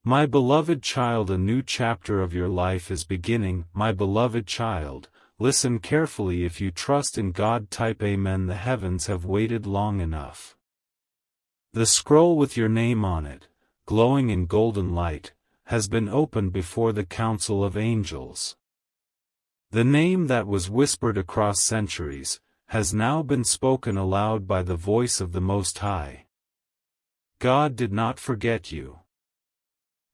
My beloved child, a new chapter of your life is beginning. My beloved child, listen carefully. If you trust in God, type Amen. The heavens have waited long enough. The scroll with your name on it, glowing in golden light, has been opened before the council of angels. The name that was whispered across centuries has now been spoken aloud by the voice of the Most High. God did not forget you.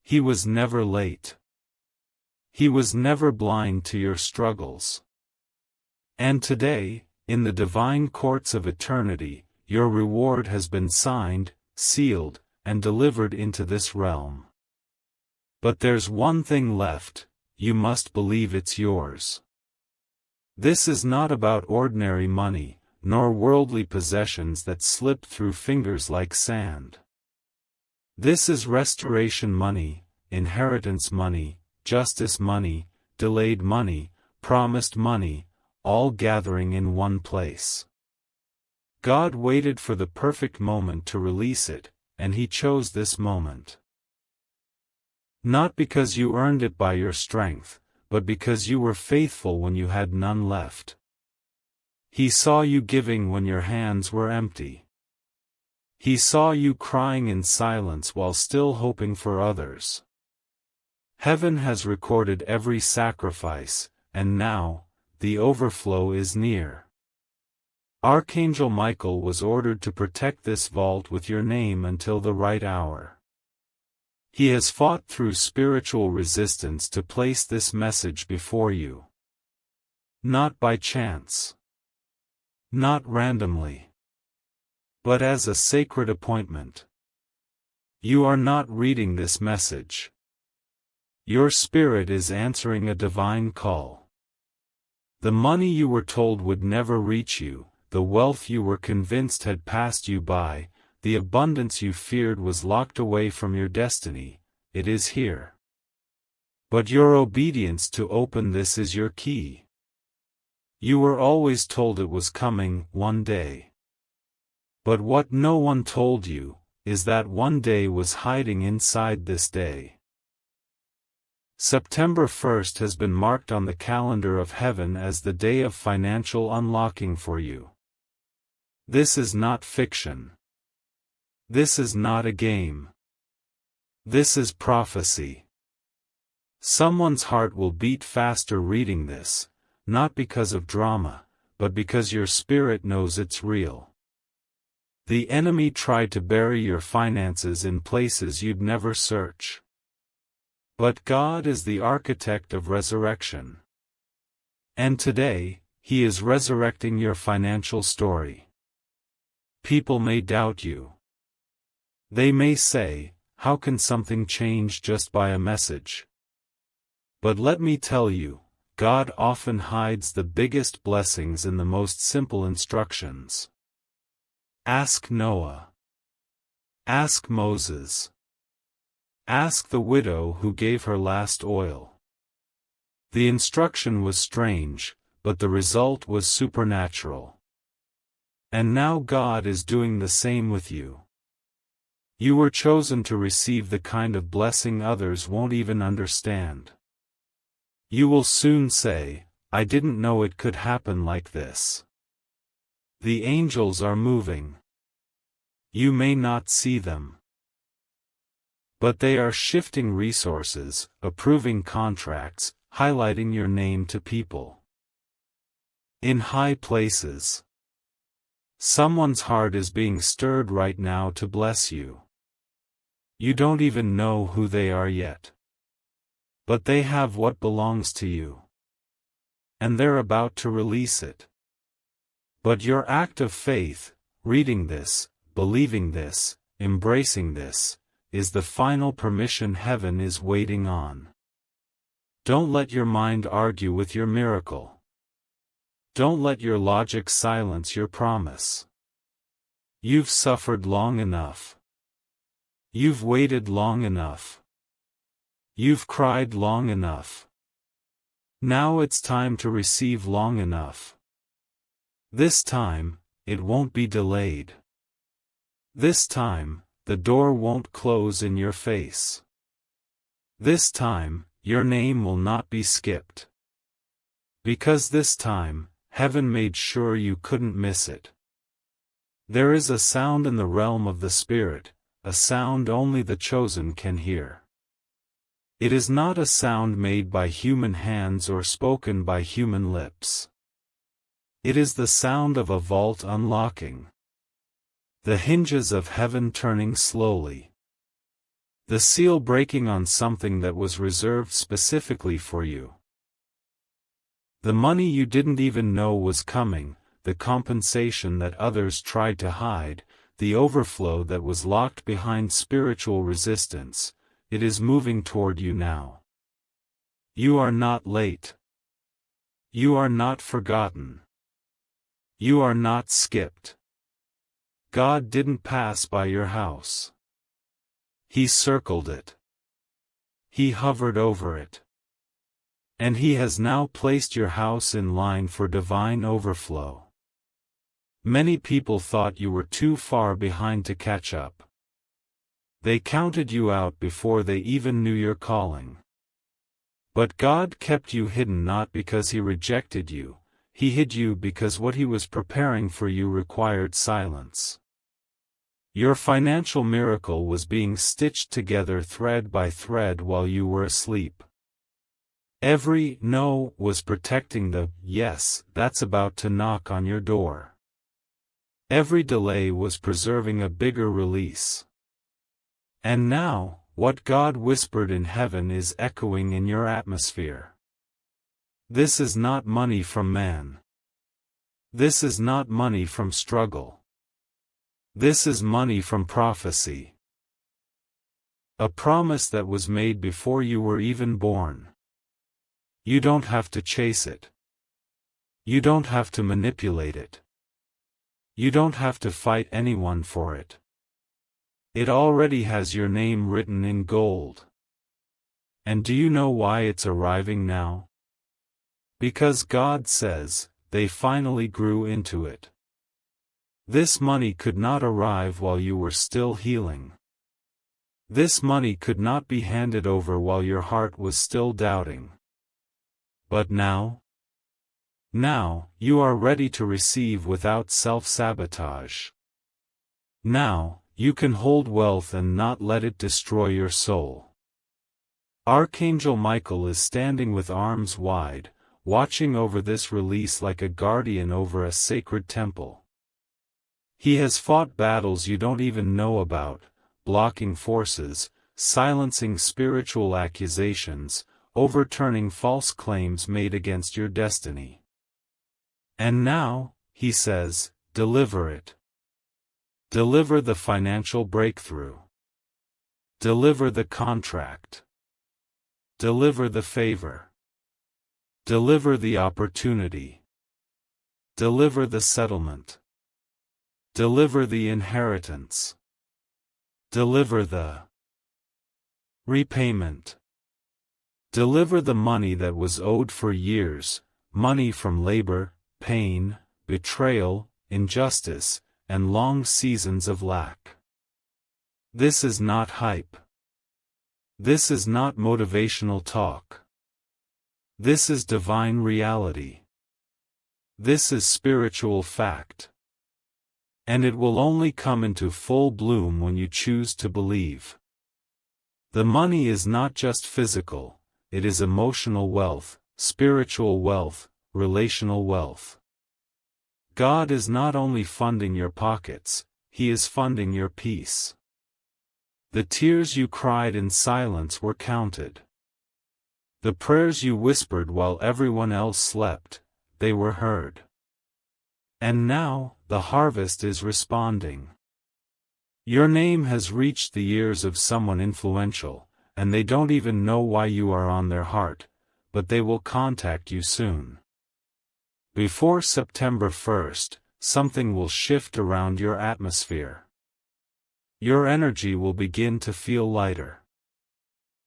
He was never late. He was never blind to your struggles. And today, in the divine courts of eternity, your reward has been signed, sealed, and delivered into this realm. But there's one thing left: you must believe it's yours. This is not about ordinary money, nor worldly possessions that slip through fingers like sand. This is restoration money, inheritance money, justice money, delayed money, promised money, all gathering in one place. God waited for the perfect moment to release it, and He chose this moment. Not because you earned it by your strength, but because you were faithful when you had none left. He saw you giving when your hands were empty. He saw you crying in silence while still hoping for others. Heaven has recorded every sacrifice, and now, the overflow is near. Archangel Michael was ordered to protect this vault with your name until the right hour. He has fought through spiritual resistance to place this message before you. Not by chance. Not randomly. But as a sacred appointment. You are not reading this message. Your spirit is answering a divine call. The money you were told would never reach you, the wealth you were convinced had passed you by, the abundance you feared was locked away from your destiny, it is here. But your obedience to open this is your key. You were always told it was coming, one day. But what no one told you, is that one day was hiding inside this day. September 1st has been marked on the calendar of heaven as the day of financial unlocking for you. This is not fiction. This is not a game. This is prophecy. Someone's heart will beat faster reading this, not because of drama, but because your spirit knows it's real. The enemy tried to bury your finances in places you'd never search. But God is the architect of resurrection. And today, He is resurrecting your financial story. People may doubt you. They may say, how can something change just by a message? But let me tell you, God often hides the biggest blessings in the most simple instructions. Ask Noah. Ask Moses. Ask the widow who gave her last oil. The instruction was strange, but the result was supernatural. And now God is doing the same with you. You were chosen to receive the kind of blessing others won't even understand. You will soon say, I didn't know it could happen like this. The angels are moving. You may not see them. But they are shifting resources, approving contracts, highlighting your name to people. In high places. Someone's heart is being stirred right now to bless you. You don't even know who they are yet. But they have what belongs to you. And they're about to release it. But your act of faith, reading this, believing this, embracing this, is the final permission heaven is waiting on. Don't let your mind argue with your miracle. Don't let your logic silence your promise. You've suffered long enough. You've waited long enough. You've cried long enough. Now it's time to receive long enough. This time, it won't be delayed. This time, the door won't close in your face. This time, your name will not be skipped. Because this time, heaven made sure you couldn't miss it. There is a sound in the realm of the Spirit, a sound only the chosen can hear. It is not a sound made by human hands or spoken by human lips. It is the sound of a vault unlocking. The hinges of heaven turning slowly. The seal breaking on something that was reserved specifically for you. The money you didn't even know was coming, the compensation that others tried to hide, the overflow that was locked behind spiritual resistance, it is moving toward you now. You are not late. You are not forgotten. You are not skipped. God didn't pass by your house. He circled it. He hovered over it. And He has now placed your house in line for divine overflow. Many people thought you were too far behind to catch up. They counted you out before they even knew your calling. But God kept you hidden not because He rejected you, He hid you because what He was preparing for you required silence. Your financial miracle was being stitched together thread by thread while you were asleep. Every no was protecting the yes that's about to knock on your door. Every delay was preserving a bigger release. And now, what God whispered in heaven is echoing in your atmosphere. This is not money from man. This is not money from struggle. This is money from prophecy. A promise that was made before you were even born. You don't have to chase it. You don't have to manipulate it. You don't have to fight anyone for it. It already has your name written in gold. And do you know why it's arriving now? Because God says, they finally grew into it. This money could not arrive while you were still healing. This money could not be handed over while your heart was still doubting. But now? Now, you are ready to receive without self-sabotage. Now, you can hold wealth and not let it destroy your soul. Archangel Michael is standing with arms wide, watching over this release like a guardian over a sacred temple. He has fought battles you don't even know about, blocking forces, silencing spiritual accusations, overturning false claims made against your destiny. And now, he says, deliver it. Deliver the financial breakthrough. Deliver the contract. Deliver the favor. Deliver the opportunity. Deliver the settlement. Deliver the inheritance. Deliver the repayment. Deliver the money that was owed for years, money from labor, pain, betrayal, injustice, and long seasons of lack. This is not hype. This is not motivational talk. This is divine reality. This is spiritual fact. And it will only come into full bloom when you choose to believe. The money is not just physical, it is emotional wealth, spiritual wealth, relational wealth. God is not only funding your pockets, He is funding your peace. The tears you cried in silence were counted. The prayers you whispered while everyone else slept, they were heard. And now, the harvest is responding. Your name has reached the ears of someone influential, and they don't even know why you are on their heart, but they will contact you soon. Before September 1st, something will shift around your atmosphere. Your energy will begin to feel lighter.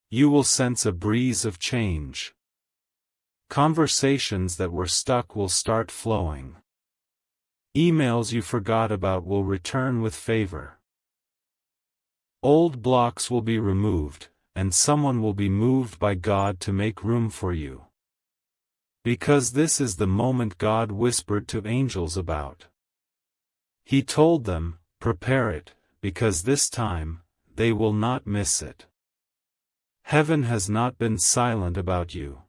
You will sense a breeze of change. Conversations that were stuck will start flowing. Emails you forgot about will return with favor. Old blocks will be removed, and someone will be moved by God to make room for you. Because this is the moment God whispered to angels about. He told them, prepare it, because this time, they will not miss it. Heaven has not been silent about you.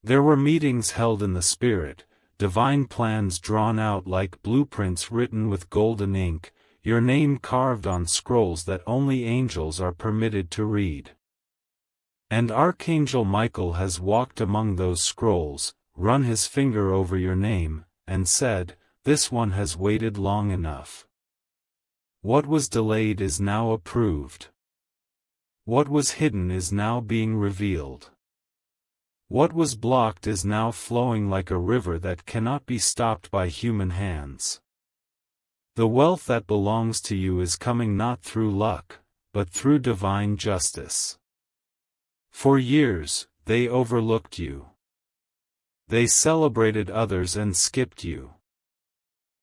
There were meetings held in the Spirit, divine plans drawn out like blueprints written with golden ink, your name carved on scrolls that only angels are permitted to read. And Archangel Michael has walked among those scrolls, run his finger over your name, and said, this one has waited long enough. What was delayed is now approved. What was hidden is now being revealed. What was blocked is now flowing like a river that cannot be stopped by human hands. The wealth that belongs to you is coming not through luck, but through divine justice. For years, they overlooked you. They celebrated others and skipped you.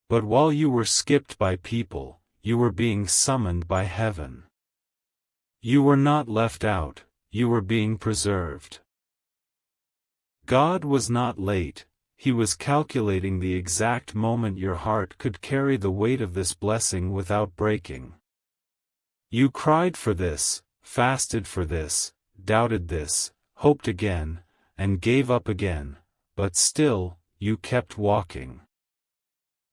But while you were skipped by people, you were being summoned by heaven. You were not left out, you were being preserved. God was not late, He was calculating the exact moment your heart could carry the weight of this blessing without breaking. You cried for this, fasted for this, doubted this, hoped again, and gave up again, but still, you kept walking.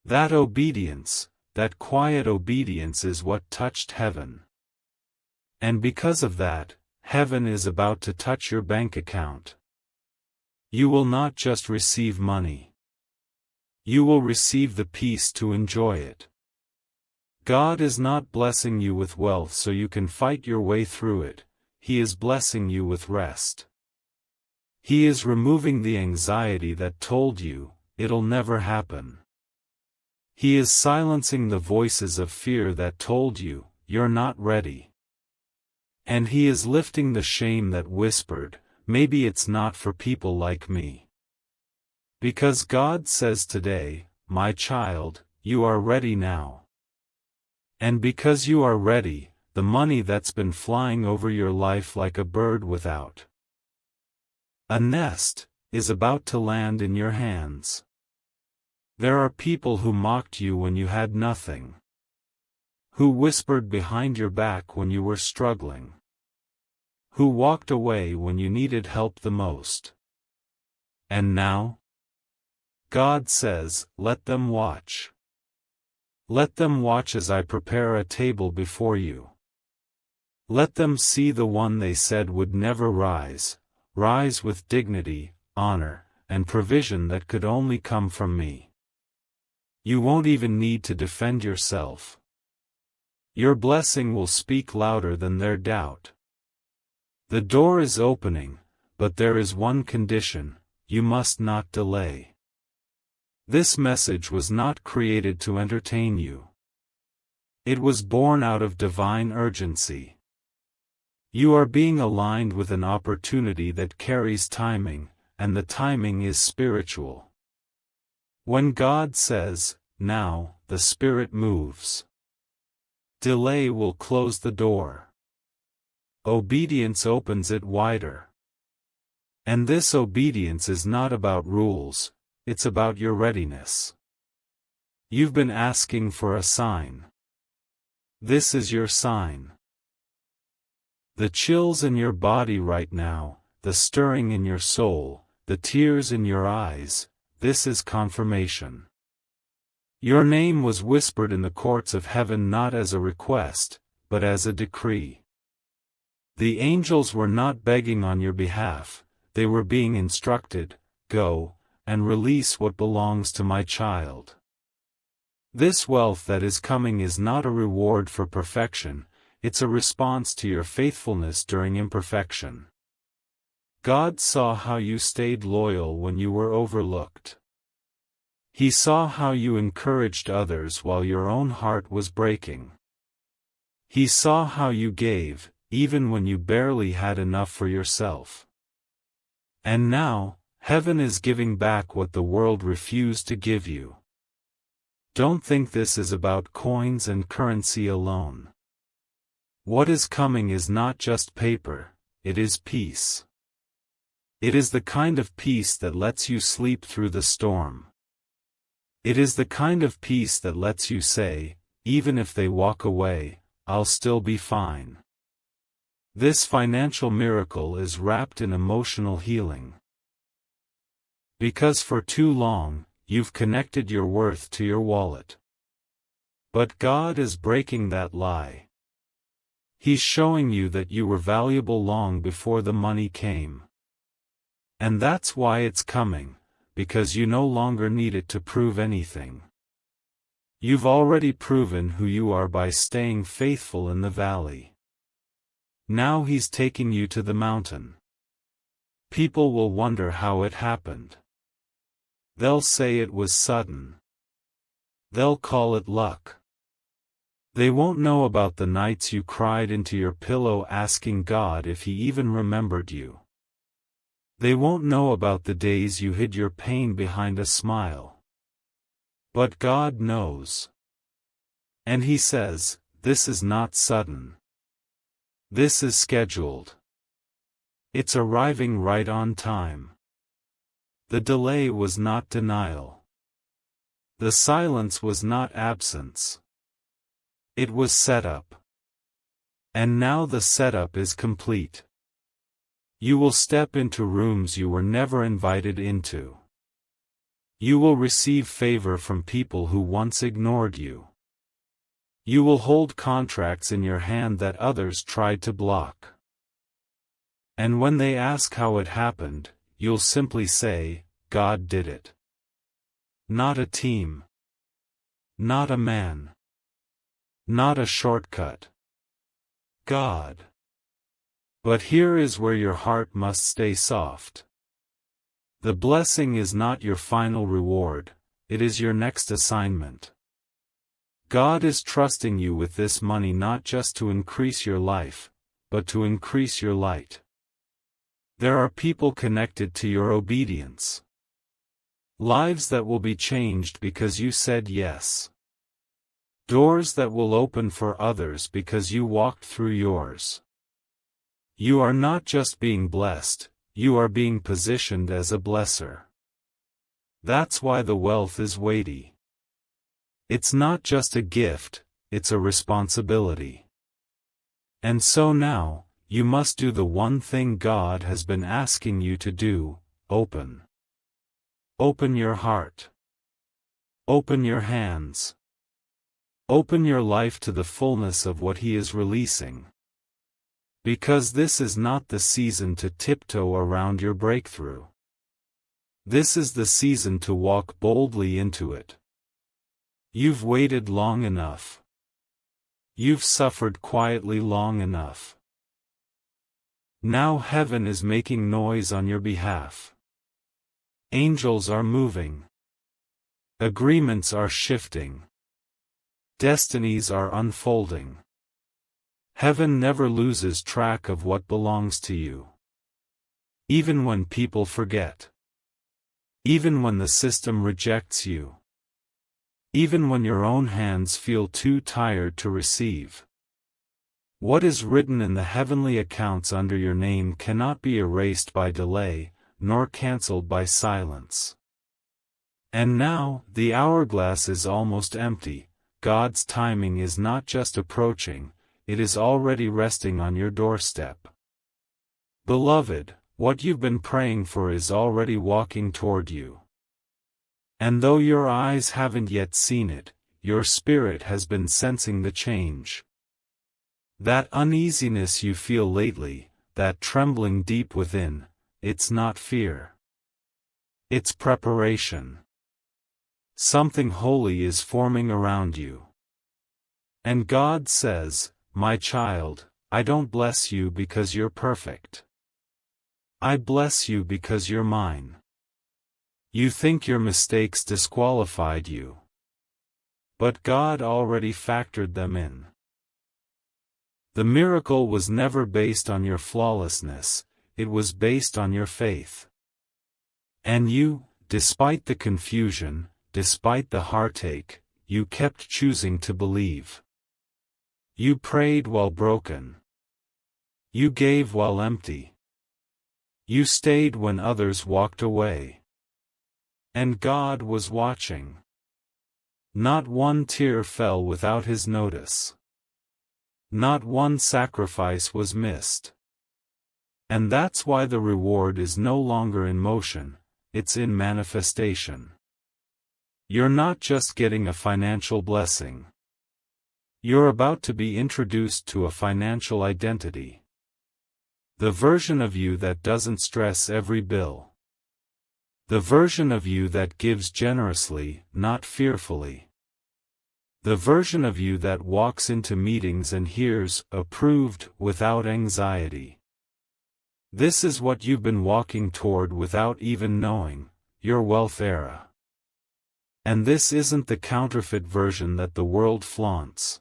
That obedience, that quiet obedience is what touched heaven. And because of that, heaven is about to touch your bank account. You will not just receive money. You will receive the peace to enjoy it. God is not blessing you with wealth so you can fight your way through it, He is blessing you with rest. He is removing the anxiety that told you, it'll never happen. He is silencing the voices of fear that told you, you're not ready. And He is lifting the shame that whispered, maybe it's not for people like me. Because God says today, my child, you are ready now. And because you are ready, the money that's been flying over your life like a bird without a nest, is about to land in your hands. There are people who mocked you when you had nothing. Who whispered behind your back when you were struggling. Who walked away when you needed help the most. And now? God says, let them watch. Let them watch as I prepare a table before you. Let them see the one they said would never rise with dignity, honor, and provision that could only come from me. You won't even need to defend yourself. Your blessing will speak louder than their doubt. The door is opening, but there is one condition, you must not delay. This message was not created to entertain you. It was born out of divine urgency. You are being aligned with an opportunity that carries timing, and the timing is spiritual. When God says, now, the Spirit moves. Delay will close the door. Obedience opens it wider. And this obedience is not about rules, it's about your readiness. You've been asking for a sign. This is your sign. The chills in your body right now, the stirring in your soul, the tears in your eyes, this is confirmation. Your name was whispered in the courts of heaven not as a request, but as a decree. The angels were not begging on your behalf, they were being instructed, go, and release what belongs to my child. This wealth that is coming is not a reward for perfection, it's a response to your faithfulness during imperfection. God saw how you stayed loyal when you were overlooked. He saw how you encouraged others while your own heart was breaking. He saw how you gave, even when you barely had enough for yourself. And now, heaven is giving back what the world refused to give you. Don't think this is about coins and currency alone. What is coming is not just paper, it is peace. It is the kind of peace that lets you sleep through the storm. It is the kind of peace that lets you say, even if they walk away, I'll still be fine. This financial miracle is wrapped in emotional healing. Because for too long, you've connected your worth to your wallet. But God is breaking that lie. He's showing you that you were valuable long before the money came. And that's why it's coming, because you no longer need it to prove anything. You've already proven who you are by staying faithful in the valley. Now He's taking you to the mountain. People will wonder how it happened. They'll say it was sudden. They'll call it luck. They won't know about the nights you cried into your pillow asking God if He even remembered you. They won't know about the days you hid your pain behind a smile. But God knows. And He says, this is not sudden. This is scheduled. It's arriving right on time. The delay was not denial. The silence was not absence. It was setup. And now the setup is complete. You will step into rooms you were never invited into. You will receive favor from people who once ignored you. You will hold contracts in your hand that others tried to block. And when they ask how it happened, you'll simply say, God did it. Not a team. Not a man. Not a shortcut. God. But here is where your heart must stay soft. The blessing is not your final reward, it is your next assignment. God is trusting you with this money not just to increase your life, but to increase your light. There are people connected to your obedience. Lives that will be changed because you said yes. Doors that will open for others because you walked through yours. You are not just being blessed, you are being positioned as a blesser. That's why the wealth is weighty. It's not just a gift, it's a responsibility. And so now, you must do the one thing God has been asking you to do, open. Open your heart. Open your hands. Open your life to the fullness of what He is releasing. Because this is not the season to tiptoe around your breakthrough. This is the season to walk boldly into it. You've waited long enough. You've suffered quietly long enough. Now heaven is making noise on your behalf. Angels are moving. Agreements are shifting. Destinies are unfolding. Heaven never loses track of what belongs to you. Even when people forget. Even when the system rejects you. Even when your own hands feel too tired to receive. What is written in the heavenly accounts under your name cannot be erased by delay, nor cancelled by silence. And now, the hourglass is almost empty. God's timing is not just approaching, it is already resting on your doorstep. Beloved, what you've been praying for is already walking toward you. And though your eyes haven't yet seen it, your spirit has been sensing the change. That uneasiness you feel lately, that trembling deep within, it's not fear. It's preparation. Something holy is forming around you. And God says, my child, I don't bless you because you're perfect. I bless you because you're mine. You think your mistakes disqualified you. But God already factored them in. The miracle was never based on your flawlessness, it was based on your faith. And you, despite the confusion, despite the heartache, you kept choosing to believe. You prayed while broken. You gave while empty. You stayed when others walked away. And God was watching. Not one tear fell without His notice. Not one sacrifice was missed. And that's why the reward is no longer in motion, it's in manifestation. You're not just getting a financial blessing. You're about to be introduced to a financial identity. The version of you that doesn't stress every bill. The version of you that gives generously, not fearfully. The version of you that walks into meetings and hears, approved, without anxiety. This is what you've been walking toward without even knowing, your wealth era. And this isn't the counterfeit version that the world flaunts.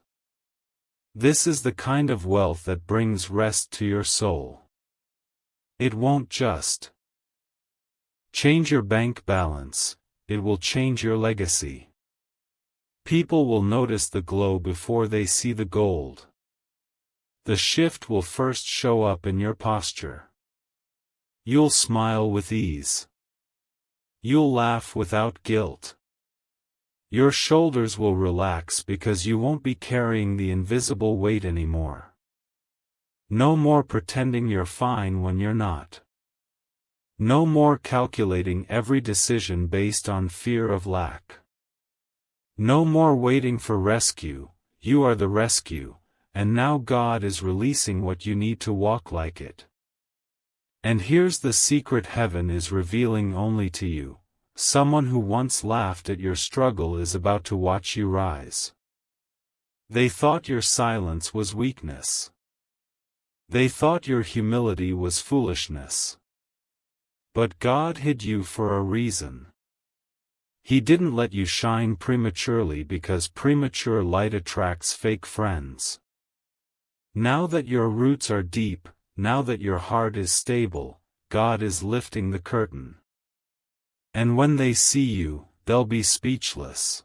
This is the kind of wealth that brings rest to your soul. It won't just change your bank balance, it will change your legacy. People will notice the glow before they see the gold. The shift will first show up in your posture. You'll smile with ease. You'll laugh without guilt. Your shoulders will relax because you won't be carrying the invisible weight anymore. No more pretending you're fine when you're not. No more calculating every decision based on fear of lack. No more waiting for rescue, you are the rescue, and now God is releasing what you need to walk like it. And here's the secret heaven is revealing only to you. Someone who once laughed at your struggle is about to watch you rise. They thought your silence was weakness. They thought your humility was foolishness. But God hid you for a reason. He didn't let you shine prematurely because premature light attracts fake friends. Now that your roots are deep, now that your heart is stable, God is lifting the curtain. And when they see you, they'll be speechless.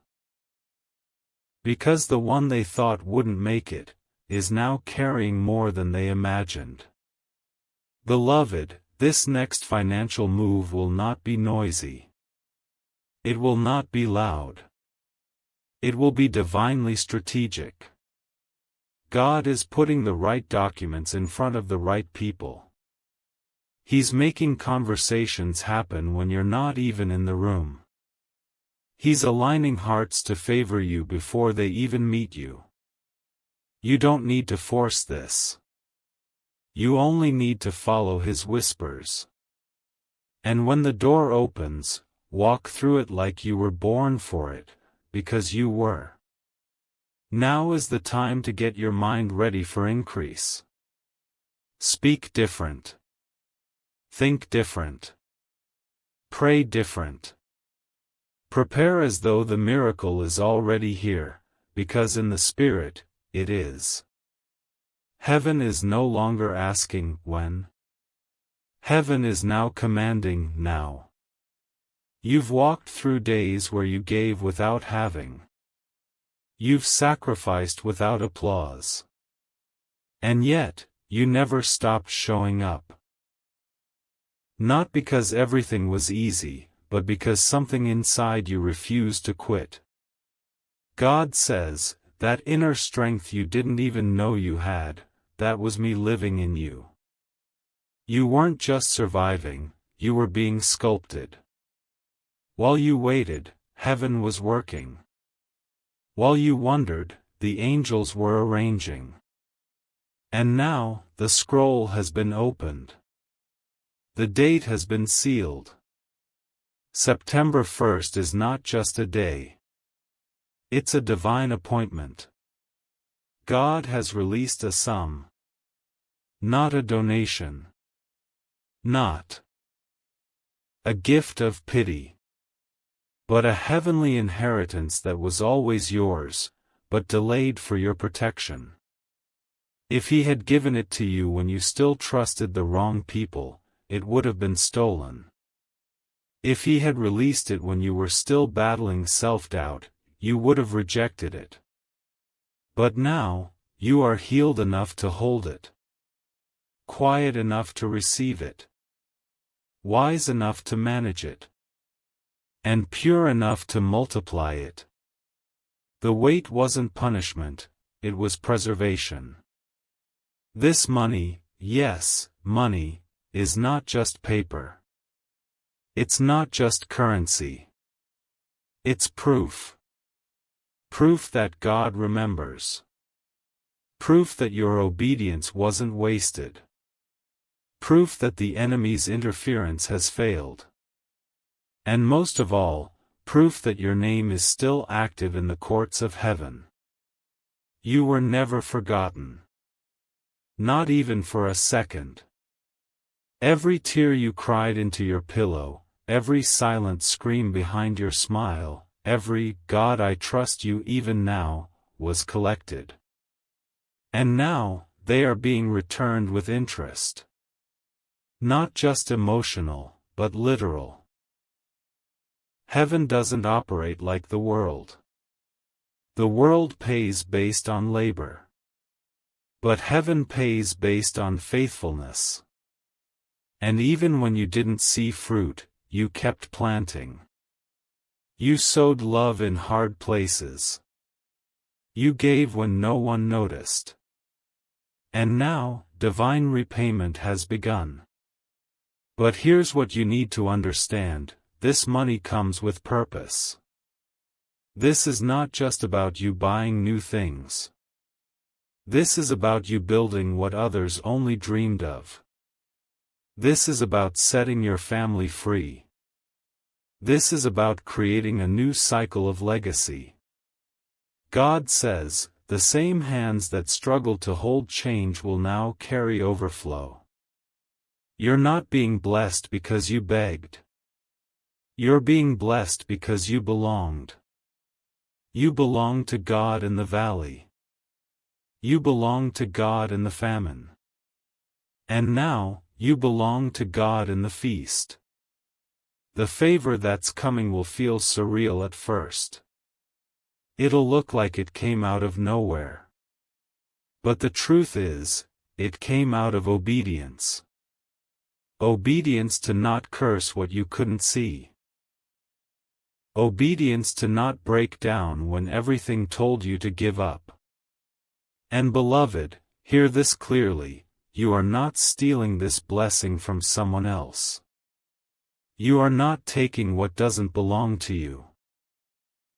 Because the one they thought wouldn't make it, is now carrying more than they imagined. Beloved, this next financial move will not be noisy. It will not be loud. It will be divinely strategic. God is putting the right documents in front of the right people. He's making conversations happen when you're not even in the room. He's aligning hearts to favor you before they even meet you. You don't need to force this. You only need to follow His whispers. And when the door opens, walk through it like you were born for it, because you were. Now is the time to get your mind ready for increase. Speak different. Think different. Pray different. Prepare as though the miracle is already here, because in the Spirit, it is. Heaven is no longer asking, when? Heaven is now commanding, now. You've walked through days where you gave without having. You've sacrificed without applause. And yet, you never stopped showing up. Not because everything was easy, but because something inside you refused to quit. God says, that inner strength you didn't even know you had, that was me living in you. You weren't just surviving, you were being sculpted. While you waited, heaven was working. While you wondered, the angels were arranging. And now, the scroll has been opened. The date has been sealed. September 1st is not just a day. It's a divine appointment. God has released a sum. Not a donation. Not a gift of pity. But a heavenly inheritance that was always yours, but delayed for your protection. If He had given it to you when you still trusted the wrong people, it would have been stolen. If He had released it when you were still battling self-doubt, you would have rejected it. But now, you are healed enough to hold it, quiet enough to receive it, wise enough to manage it, and pure enough to multiply it. The weight wasn't punishment, it was preservation. This money, yes, money, is not just paper. It's not just currency. It's proof. Proof that God remembers. Proof that your obedience wasn't wasted. Proof that the enemy's interference has failed. And most of all, proof that your name is still active in the courts of heaven. You were never forgotten. Not even for a second. Every tear you cried into your pillow, every silent scream behind your smile, every "God, I trust you even now," was collected. And now, they are being returned with interest. Not just emotional, but literal. Heaven doesn't operate like the world. The world pays based on labor. But heaven pays based on faithfulness. And even when you didn't see fruit, you kept planting. You sowed love in hard places. You gave when no one noticed. And now, divine repayment has begun. But here's what you need to understand: this money comes with purpose. This is not just about you buying new things. This is about you building what others only dreamed of. This is about setting your family free. This is about creating a new cycle of legacy. God says, the same hands that struggle to hold change will now carry overflow. You're not being blessed because you begged. You're being blessed because you belonged. You belong to God in the valley. You belong to God in the famine. And now, you belong to God in the feast. The favor that's coming will feel surreal at first. It'll look like it came out of nowhere. But the truth is, it came out of obedience. Obedience to not curse what you couldn't see. Obedience to not break down when everything told you to give up. And beloved, hear this clearly: you are not stealing this blessing from someone else. You are not taking what doesn't belong to you.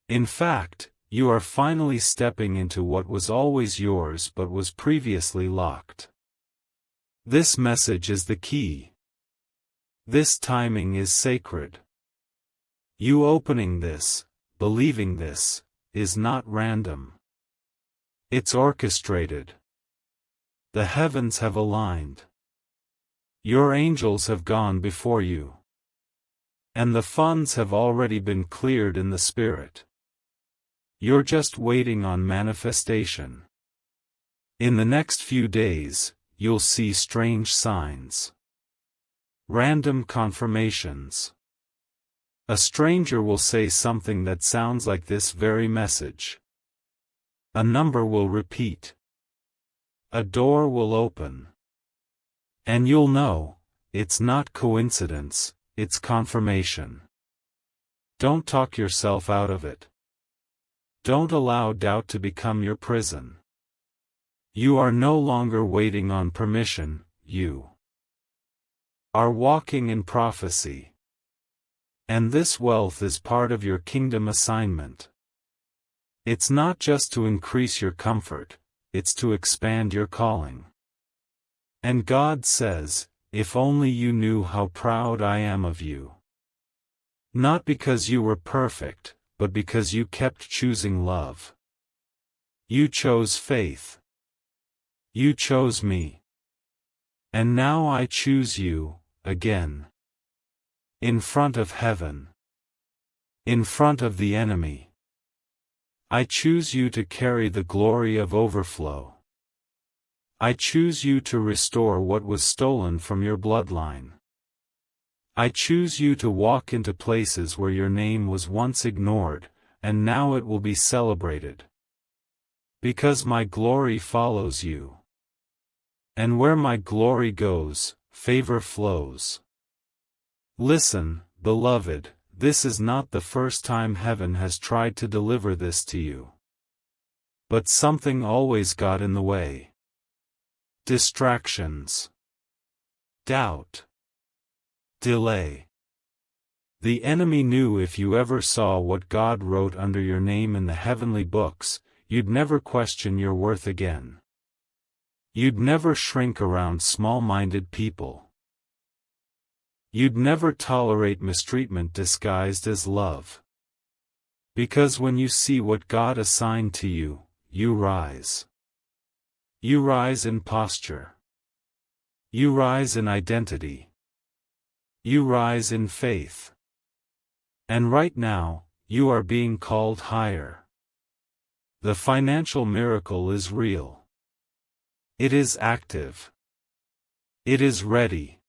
In fact, you are finally stepping into what was always yours but was previously locked. This message is the key. This timing is sacred. You opening this, believing this, is not random. It's orchestrated. The heavens have aligned. Your angels have gone before you. And the funds have already been cleared in the spirit. You're just waiting on manifestation. In the next few days, you'll see strange signs. Random confirmations. A stranger will say something that sounds like this very message. A number will repeat. A door will open. And you'll know, it's not coincidence, it's confirmation. Don't talk yourself out of it. Don't allow doubt to become your prison. You are no longer waiting on permission, you are walking in prophecy. And this wealth is part of your kingdom assignment. It's not just to increase your comfort, it's to expand your calling. And God says, if only you knew how proud I am of you. Not because you were perfect, but because you kept choosing love. You chose faith. You chose me. And now I choose you, again. In front of heaven. In front of the enemy. I choose you to carry the glory of overflow. I choose you to restore what was stolen from your bloodline. I choose you to walk into places where your name was once ignored, and now it will be celebrated. Because my glory follows you. And where my glory goes, favor flows. Listen, beloved, this is not the first time heaven has tried to deliver this to you. But something always got in the way. Distractions. Doubt. Delay. The enemy knew if you ever saw what God wrote under your name in the heavenly books, you'd never question your worth again. You'd never shrink around small-minded people. You'd never tolerate mistreatment disguised as love. Because when you see what God assigned to you, you rise. You rise in posture. You rise in identity. You rise in faith. And right now, you are being called higher. The financial miracle is real. It is active. It is ready.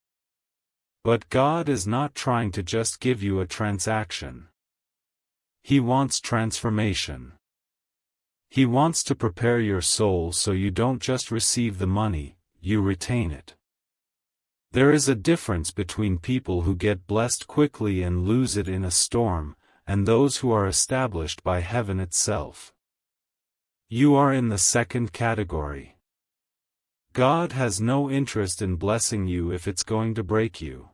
But God is not trying to just give you a transaction. He wants transformation. He wants to prepare your soul so you don't just receive the money, you retain it. There is a difference between people who get blessed quickly and lose it in a storm, and those who are established by heaven itself. You are in the second category. God has no interest in blessing you if it's going to break you.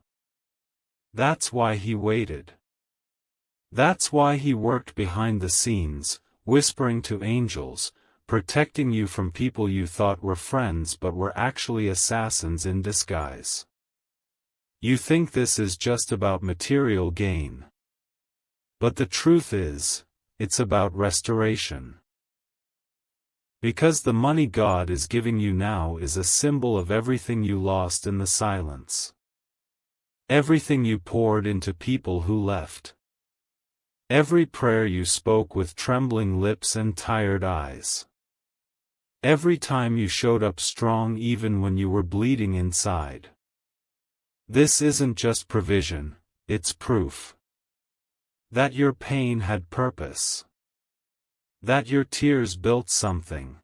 That's why He waited. That's why He worked behind the scenes, whispering to angels, protecting you from people you thought were friends but were actually assassins in disguise. You think this is just about material gain. But the truth is, it's about restoration. Because the money God is giving you now is a symbol of everything you lost in the silence. Everything you poured into people who left. Every prayer you spoke with trembling lips and tired eyes. Every time you showed up strong even when you were bleeding inside. This isn't just provision, it's proof. That your pain had purpose. That your tears built something.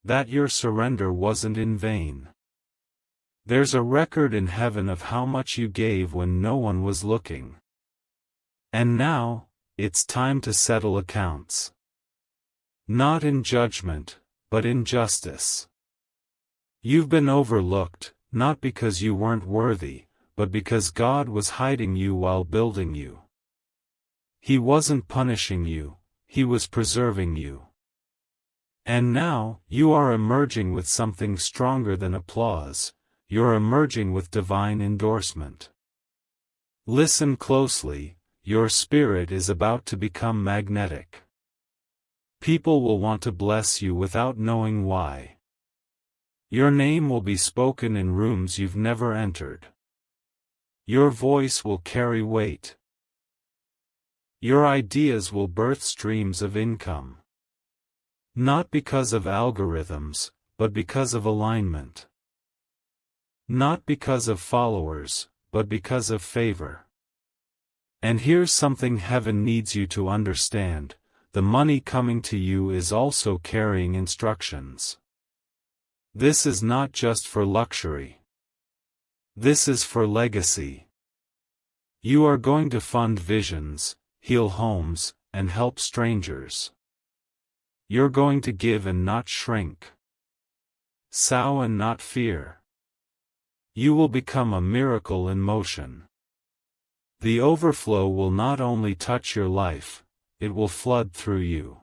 That your surrender wasn't in vain. There's a record in heaven of how much you gave when no one was looking. And now, it's time to settle accounts. Not in judgment, but in justice. You've been overlooked, not because you weren't worthy, but because God was hiding you while building you. He wasn't punishing you, He was preserving you. And now, you are emerging with something stronger than applause, you're emerging with divine endorsement. Listen closely, your spirit is about to become magnetic. People will want to bless you without knowing why. Your name will be spoken in rooms you've never entered. Your voice will carry weight. Your ideas will birth streams of income. Not because of algorithms, but because of alignment. Not because of followers, but because of favor. And here's something heaven needs you to understand: the money coming to you is also carrying instructions. This is not just for luxury. This is for legacy. You are going to fund visions, heal homes, and help strangers. You're going to give and not shrink. Sow and not fear. You will become a miracle in motion. The overflow will not only touch your life, it will flood through you.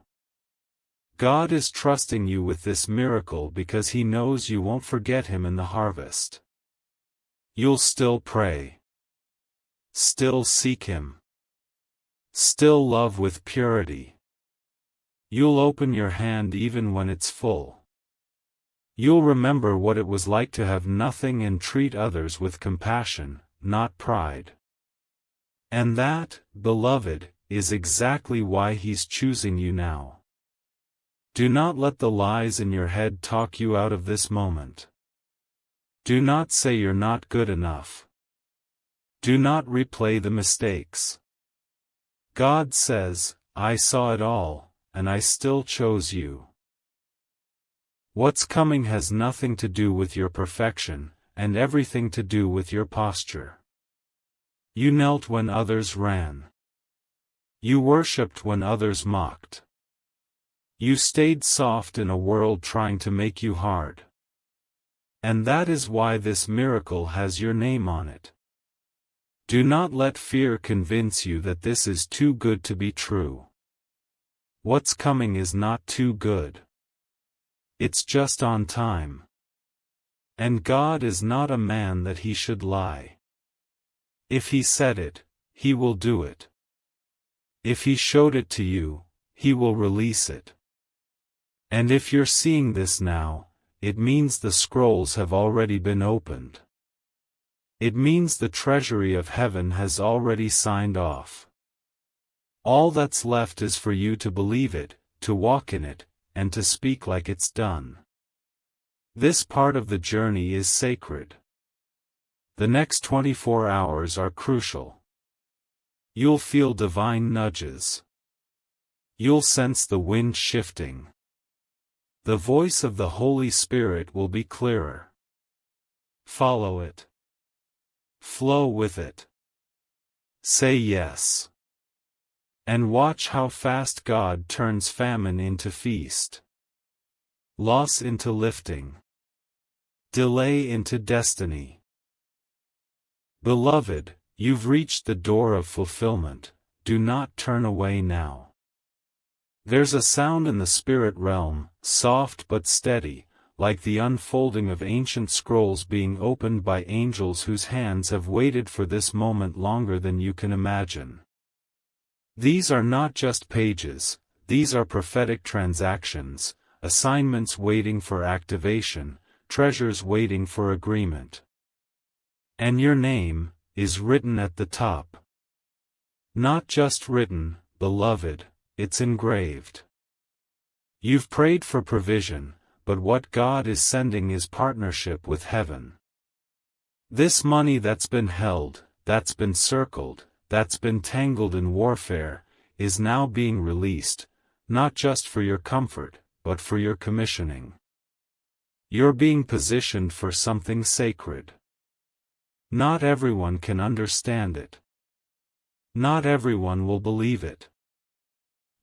God is trusting you with this miracle because He knows you won't forget Him in the harvest. You'll still pray. Still seek Him. Still love with purity. You'll open your hand even when it's full. You'll remember what it was like to have nothing and treat others with compassion, not pride. And that, beloved, is exactly why He's choosing you now. Do not let the lies in your head talk you out of this moment. Do not say you're not good enough. Do not replay the mistakes. God says, I saw it all, and I still chose you. What's coming has nothing to do with your perfection, and everything to do with your posture. You knelt when others ran. You worshipped when others mocked. You stayed soft in a world trying to make you hard. And that is why this miracle has your name on it. Do not let fear convince you that this is too good to be true. What's coming is not too good. It's just on time. And God is not a man that he should lie. If he said it, he will do it. If he showed it to you, he will release it. And if you're seeing this now, it means the scrolls have already been opened. It means the treasury of heaven has already signed off. All that's left is for you to believe it, to walk in it, and to speak like it's done. This part of the journey is sacred. The next 24 hours are crucial. You'll feel divine nudges. You'll sense the wind shifting. The voice of the Holy Spirit will be clearer. Follow it. Flow with it. Say yes. And watch how fast God turns famine into feast. Loss into lifting. Delay into destiny. Beloved, you've reached the door of fulfillment. Do not turn away now. There's a sound in the spirit realm, soft but steady, like the unfolding of ancient scrolls being opened by angels whose hands have waited for this moment longer than you can imagine. These are not just pages, these are prophetic transactions, assignments waiting for activation, treasures waiting for agreement. And your name is written at the top. Not just written, beloved, it's engraved. You've prayed for provision, but what God is sending is partnership with heaven. This money that's been held, that's been circled, that's been tangled in warfare, is now being released, not just for your comfort, but for your commissioning. You're being positioned for something sacred. Not everyone can understand it. Not everyone will believe it.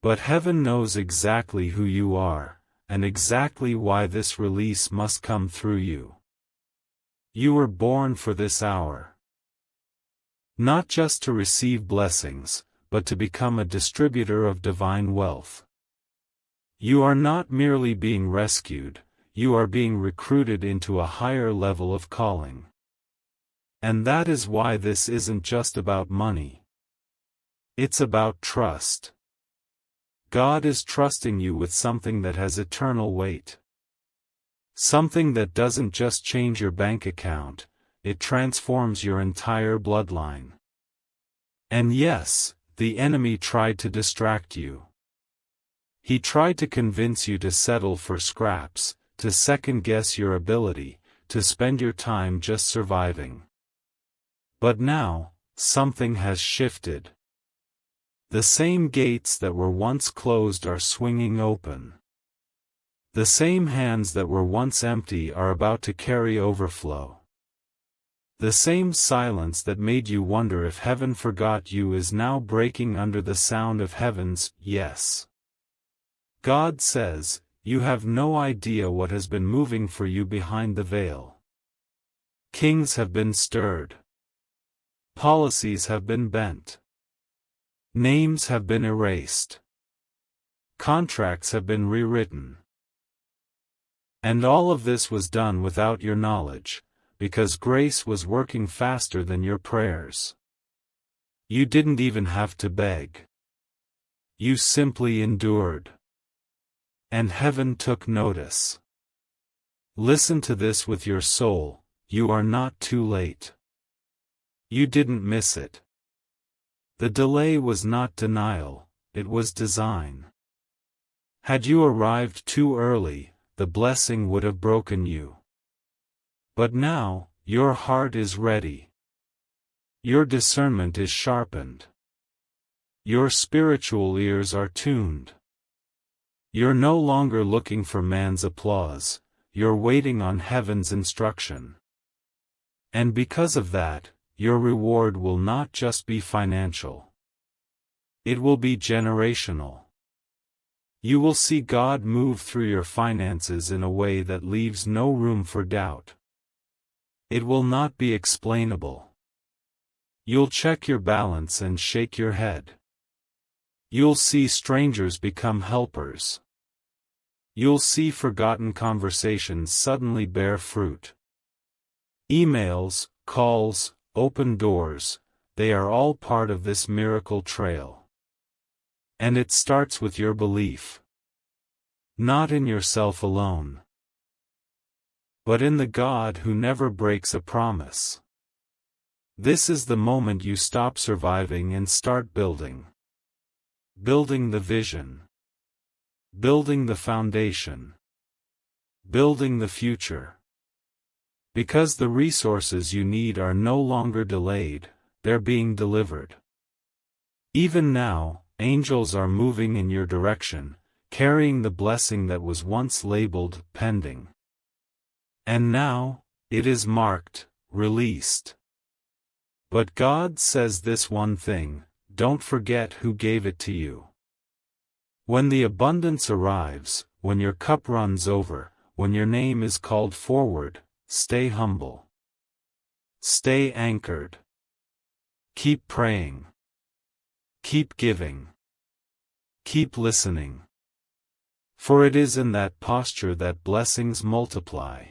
But heaven knows exactly who you are, and exactly why this release must come through you. You were born for this hour. Not just to receive blessings, but to become a distributor of divine wealth. You are not merely being rescued, you are being recruited into a higher level of calling. And that is why this isn't just about money. It's about trust. God is trusting you with something that has eternal weight. Something that doesn't just change your bank account, it transforms your entire bloodline. And yes, the enemy tried to distract you. He tried to convince you to settle for scraps, to second-guess your ability, to spend your time just surviving. But now, something has shifted. The same gates that were once closed are swinging open. The same hands that were once empty are about to carry overflow. The same silence that made you wonder if heaven forgot you is now breaking under the sound of heaven's yes. God says, you have no idea what has been moving for you behind the veil. Kings have been stirred. Policies have been bent. Names have been erased. Contracts have been rewritten. And all of this was done without your knowledge, because grace was working faster than your prayers. You didn't even have to beg. You simply endured. And heaven took notice. Listen to this with your soul, you are not too late. You didn't miss it. The delay was not denial, it was design. Had you arrived too early, the blessing would have broken you. But now, your heart is ready. Your discernment is sharpened. Your spiritual ears are tuned. You're no longer looking for man's applause, you're waiting on heaven's instruction. And because of that, your reward will not just be financial. It will be generational. You will see God move through your finances in a way that leaves no room for doubt. It will not be explainable. You'll check your balance and shake your head. You'll see strangers become helpers. You'll see forgotten conversations suddenly bear fruit. Emails, calls, open doors, they are all part of this miracle trail. And it starts with your belief. Not in yourself alone, but in the God who never breaks a promise. This is the moment you stop surviving and start building. Building the vision. Building the foundation. Building the future. Because the resources you need are no longer delayed, they're being delivered. Even now, angels are moving in your direction, carrying the blessing that was once labeled pending. And now, it is marked, released. But God says this one thing: don't forget who gave it to you. When the abundance arrives, when your cup runs over, when your name is called forward, stay humble. Stay anchored. Keep praying. Keep giving. Keep listening. For it is in that posture that blessings multiply.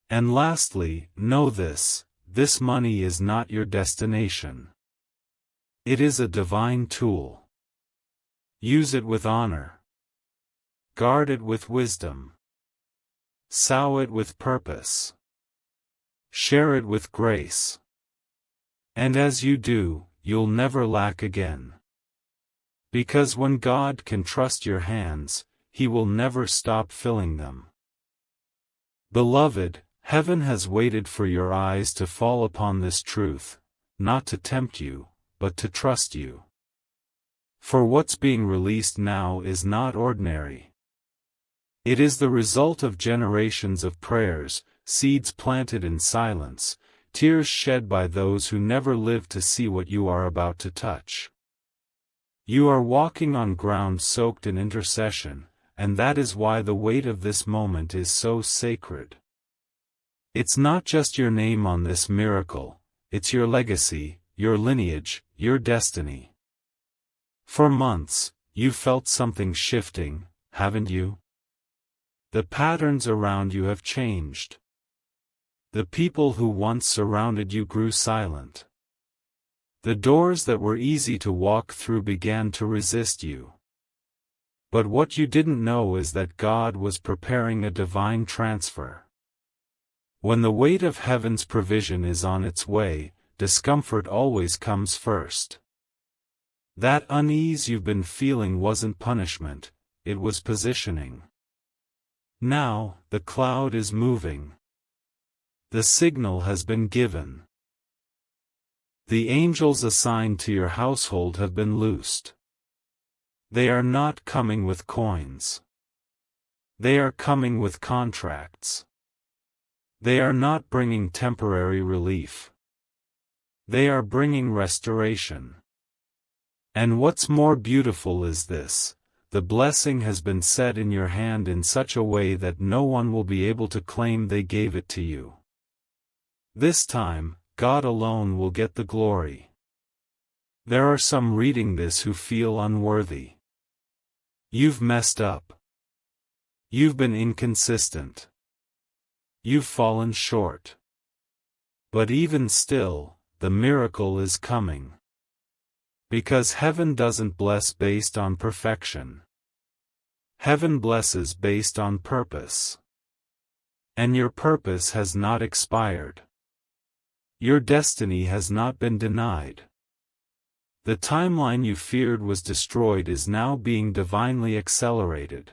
And lastly, know this: this money is not your destination. It is a divine tool. Use it with honor. Guard it with wisdom. Sow it with purpose. Share it with grace. And as you do, you'll never lack again. Because when God can trust your hands, He will never stop filling them. Beloved, heaven has waited for your eyes to fall upon this truth, not to tempt you, but to trust you. For what's being released now is not ordinary. It is the result of generations of prayers, seeds planted in silence, tears shed by those who never lived to see what you are about to touch. You are walking on ground soaked in intercession, and that is why the weight of this moment is so sacred. It's not just your name on this miracle, it's your legacy, your lineage, your destiny. For months, you've felt something shifting, haven't you? The patterns around you have changed. The people who once surrounded you grew silent. The doors that were easy to walk through began to resist you. But what you didn't know is that God was preparing a divine transfer. When the weight of heaven's provision is on its way, discomfort always comes first. That unease you've been feeling wasn't punishment, it was positioning. Now, the cloud is moving. The signal has been given. The angels assigned to your household have been loosed. They are not coming with coins. They are coming with contracts. They are not bringing temporary relief. They are bringing restoration. And what's more beautiful is this: the blessing has been set in your hand in such a way that no one will be able to claim they gave it to you. This time, God alone will get the glory. There are some reading this who feel unworthy. You've messed up. You've been inconsistent. You've fallen short. But even still, the miracle is coming. Because heaven doesn't bless based on perfection. Heaven blesses based on purpose. And your purpose has not expired. Your destiny has not been denied. The timeline you feared was destroyed is now being divinely accelerated.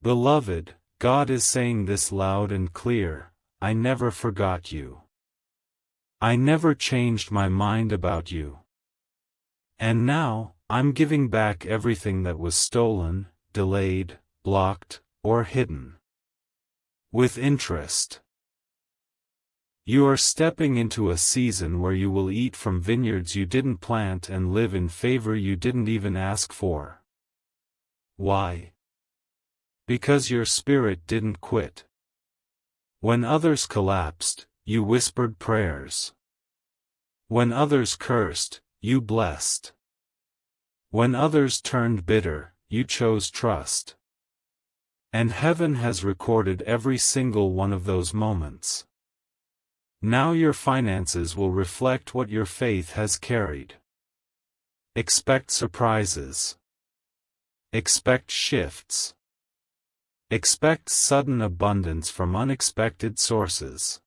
Beloved, God is saying this loud and clear: I never forgot you. I never changed my mind about you. And now, I'm giving back everything that was stolen, delayed, blocked, or hidden. With interest. You are stepping into a season where you will eat from vineyards you didn't plant and live in favor you didn't even ask for. Why? Because your spirit didn't quit. When others collapsed, you whispered prayers. When others cursed, you blessed. When others turned bitter, you chose trust. And heaven has recorded every single one of those moments. Now your finances will reflect what your faith has carried. Expect surprises. Expect shifts. Expect sudden abundance from unexpected sources.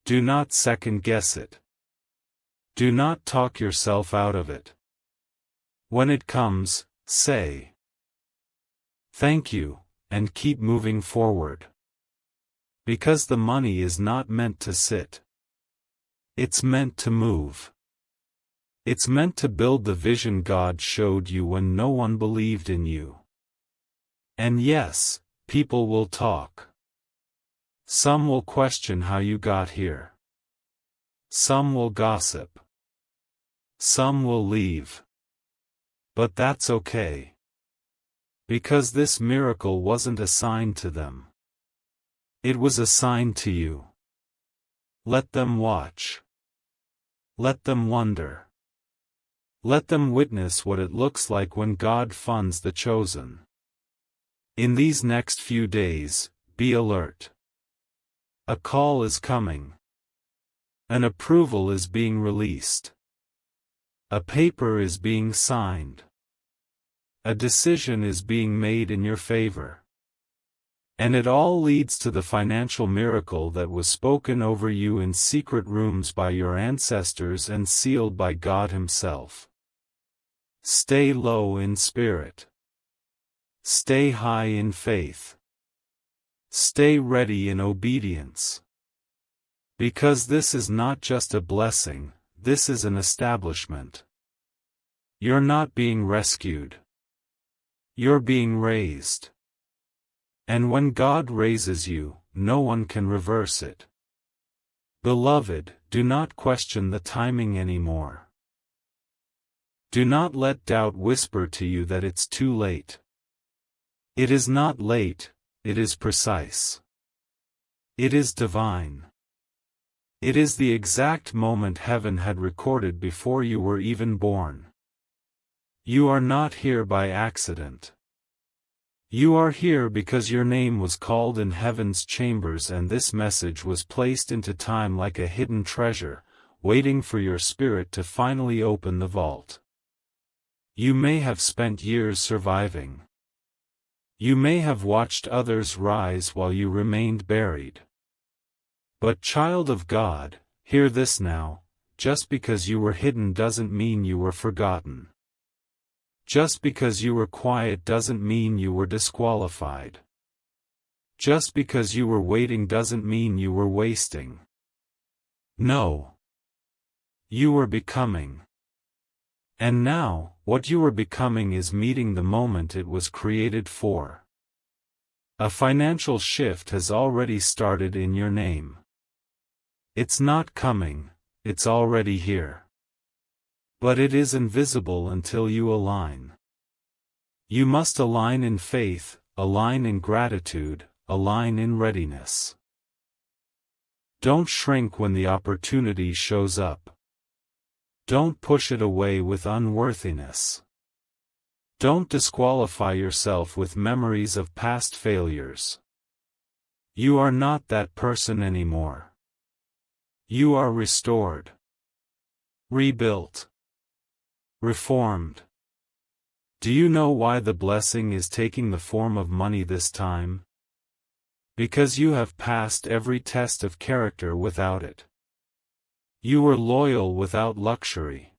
Do not second-guess it. Do not talk yourself out of it. When it comes, say, "Thank you," and keep moving forward. Because the money is not meant to sit. It's meant to move. It's meant to build the vision God showed you when no one believed in you. And yes, people will talk. Some will question how you got here. Some will gossip. Some will leave. But that's okay. Because this miracle wasn't assigned to them. It was assigned to you. Let them watch. Let them wonder. Let them witness what it looks like when God funds the chosen. In these next few days, be alert. A call is coming. An approval is being released. A paper is being signed. A decision is being made in your favor. And it all leads to the financial miracle that was spoken over you in secret rooms by your ancestors and sealed by God Himself. Stay low in spirit. Stay high in faith. Stay ready in obedience. Because this is not just a blessing, this is an establishment. You're not being rescued. You're being raised. And when God raises you, no one can reverse it. Beloved, do not question the timing anymore. Do not let doubt whisper to you that it's too late. It is not late, it is precise. It is divine. It is the exact moment heaven had recorded before you were even born. You are not here by accident. You are here because your name was called in heaven's chambers and this message was placed into time like a hidden treasure, waiting for your spirit to finally open the vault. You may have spent years surviving. You may have watched others rise while you remained buried. But child of God, hear this now, just because you were hidden doesn't mean you were forgotten. Just because you were quiet doesn't mean you were disqualified. Just because you were waiting doesn't mean you were wasting. No. You were becoming. And now, what you are becoming is meeting the moment it was created for. A financial shift has already started in your name. It's not coming, it's already here. But it is invisible until you align. You must align in faith, align in gratitude, align in readiness. Don't shrink when the opportunity shows up. Don't push it away with unworthiness. Don't disqualify yourself with memories of past failures. You are not that person anymore. You are restored. Rebuilt. Reformed. Do you know why the blessing is taking the form of money this time? Because you have passed every test of character without it. You were loyal without luxury.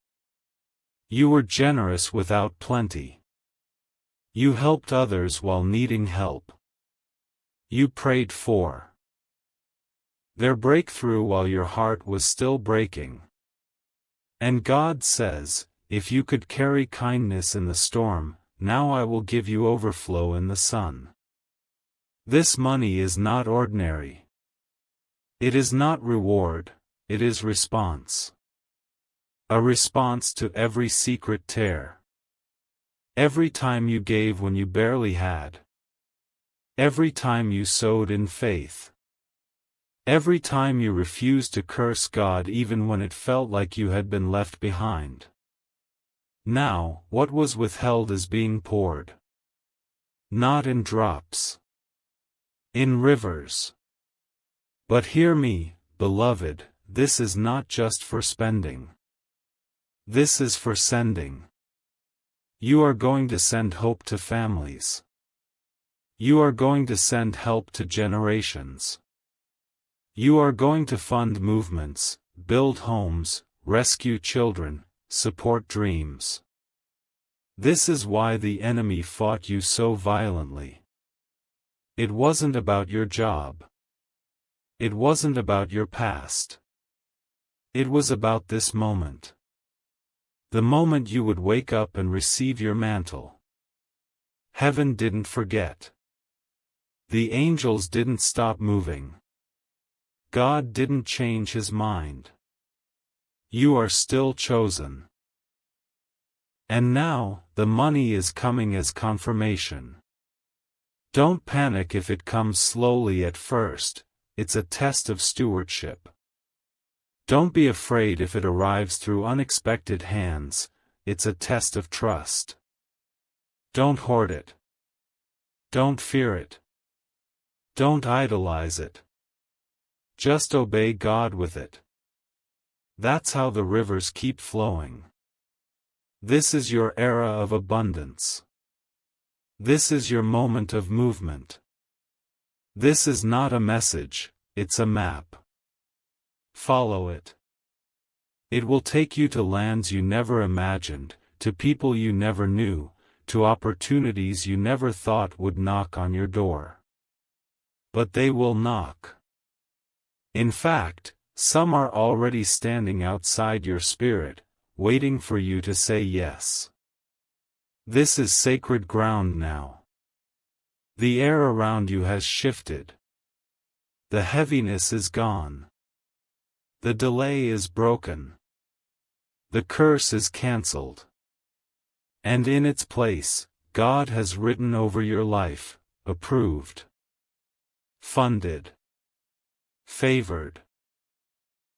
You were generous without plenty. You helped others while needing help. You prayed for their breakthrough while your heart was still breaking. And God says, if you could carry kindness in the storm, now I will give you overflow in the sun. This money is not ordinary. It is not reward, it is response. A response to every secret tear. Every time you gave when you barely had. Every time you sowed in faith. Every time you refused to curse God even when it felt like you had been left behind. Now, what was withheld is being poured. Not in drops. In rivers. But hear me, beloved, this is not just for spending. This is for sending. You are going to send hope to families. You are going to send help to generations. You are going to fund movements, build homes, rescue children, support dreams. This is why the enemy fought you so violently. It wasn't about your job. It wasn't about your past. It was about this moment. The moment you would wake up and receive your mantle. Heaven didn't forget. The angels didn't stop moving. God didn't change his mind. You are still chosen. And now, the money is coming as confirmation. Don't panic if it comes slowly at first, it's a test of stewardship. Don't be afraid if it arrives through unexpected hands, it's a test of trust. Don't hoard it. Don't fear it. Don't idolize it. Just obey God with it. That's how the rivers keep flowing. This is your era of abundance. This is your moment of movement. This is not a message, it's a map. Follow it. It will take you to lands you never imagined, to people you never knew, to opportunities you never thought would knock on your door. But they will knock. In fact, some are already standing outside your spirit, waiting for you to say yes. This is sacred ground now. The air around you has shifted. The heaviness is gone. The delay is broken. The curse is cancelled. And in its place, God has written over your life, approved, funded, favored.